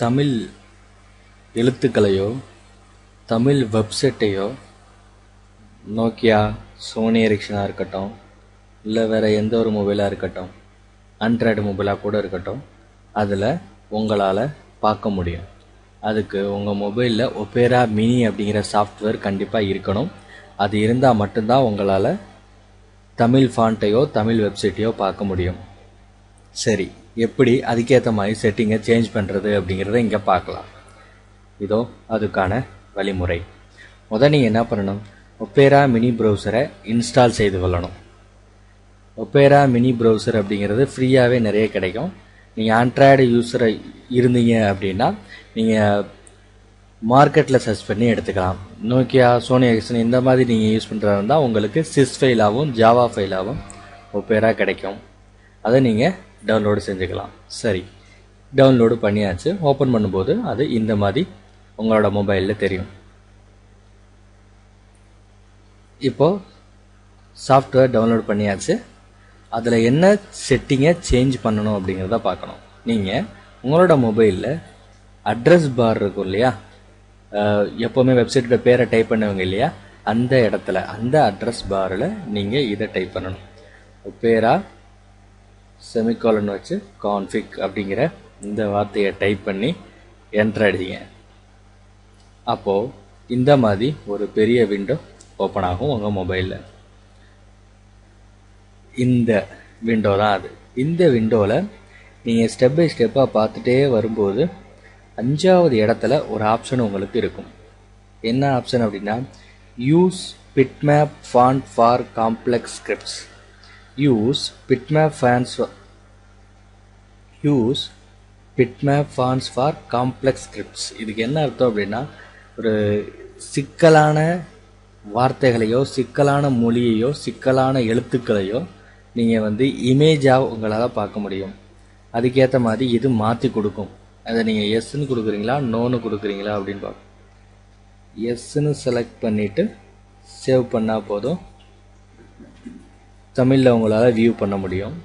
Tamil எழுத்துக்களையோ Tamil வெப்சைட்டையோ Nokia, Sony எரிக்சனாக இருக்கட்டும், இல்லை வேறு எந்த ஒரு மொபைலாக இருக்கட்டும், ஆண்ட்ராய்டு மொபைலாக கூட இருக்கட்டும், அதில் உங்களால் பார்க்க முடியும். அதுக்கு உங்கள் மொபைலில் ஒபேரா மினி அப்படிங்கிற சாஃப்ட்வேர் கண்டிப்பாக இருக்கணும். அது இருந்தால் மட்டும்தான் உங்களால் தமிழ் ஃபாண்ட்டையோ தமிழ் வெப்சைட்டையோ பார்க்க முடியும். சரி, எப்படி அதுக்கேற்ற மாதிரி செட்டிங்கை சேஞ்ச் பண்ணுறது அப்படிங்கிறத இங்கே பார்க்கலாம். இதோ அதுக்கான வழிமுறை. நீங்கள் என்ன பண்ணணும், ஒபேரா மினி ப்ரௌசரை இன்ஸ்டால் செய்து கொள்ளணும். ஒபேரா மினி ப்ரௌசர் அப்படிங்கிறது ஃப்ரீயாகவே நிறைய கிடைக்கும். நீங்கள் ஆண்ட்ராய்டு யூஸரை இருந்தீங்க அப்படின்னா நீங்கள் மார்க்கெட்டில் சர்ச் பண்ணி எடுத்துக்கலாம். நோக்கியா, சோனி எரிக்சன் இந்த மாதிரி நீங்கள் யூஸ் பண்ணுறதா இருந்தால் உங்களுக்கு சிஸ் ஃபைலாகவும் ஜாவா ஃபைலாகவும் ஒபேரா கிடைக்கும். அதை நீங்கள் டவுன்லோடு செஞ்சுக்கலாம். சரி, டவுன்லோடு பண்ணியாச்சு. ஓப்பன் பண்ணும்போது அது இந்த மாதிரி உங்களோட மொபைலில் தெரியும். இப்போது சாஃப்ட்வேர் டவுன்லோட் பண்ணியாச்சு. அதில் என்ன செட்டிங்கை சேஞ்ச் பண்ணணும் அப்படிங்கிறத பார்க்கணும். நீங்கள் உங்களோட மொபைலில் அட்ரஸ் பார் இருக்கும் இல்லையா, எப்போவுமே வெப்சைட்டோட பேரை டைப் பண்ணுவீங்க இல்லையா, அந்த இடத்துல அந்த அட்ரஸ் பாரில் நீங்கள் இதை டைப் பண்ணணும். ஒபேரா செமிகாலன் வச்சு கான்ஃபிக் அப்படிங்கிற இந்த வார்த்தையை டைப் பண்ணி என்டர் அடிங்க. அப்போது இந்த மாதிரி ஒரு பெரிய விண்டோ ஓப்பன் ஆகும் உங்கள் மொபைலில். இந்த விண்டோ தான் அது. இந்த விண்டோவில் நீங்கள் ஸ்டெப் பை ஸ்டெப்பாக பார்த்துட்டே வரும்போது 5வது இடத்துல ஒரு ஆப்ஷன் உங்களுக்கு இருக்கும். என்ன ஆப்ஷன் அப்படின்னா, use bitmap font for complex scripts. Use bitmap fonts for complex scripts. இதுக்கு என்ன அர்த்தம் அப்படின்னா, ஒரு சிக்கலான வார்த்தைகளையோ சிக்கலான மொழியையோ சிக்கலான எழுத்துக்களையோ நீங்கள் இமேஜாக உங்களால் பார்க்க முடியும். அதுக்கேற்ற மாதிரி இது மாற்றி கொடுக்கும். அதை நீங்கள் எஸ்ன்னு கொடுக்குறீங்களா நோன்னு கொடுக்குறீங்களா அப்படின்னு பார்க்கணும். எஸ்ன்னு செலக்ட் பண்ணிவிட்டு சேவ் பண்ணால் போதும், தமிழில் உங்களால் வியூ பண்ண முடியும்.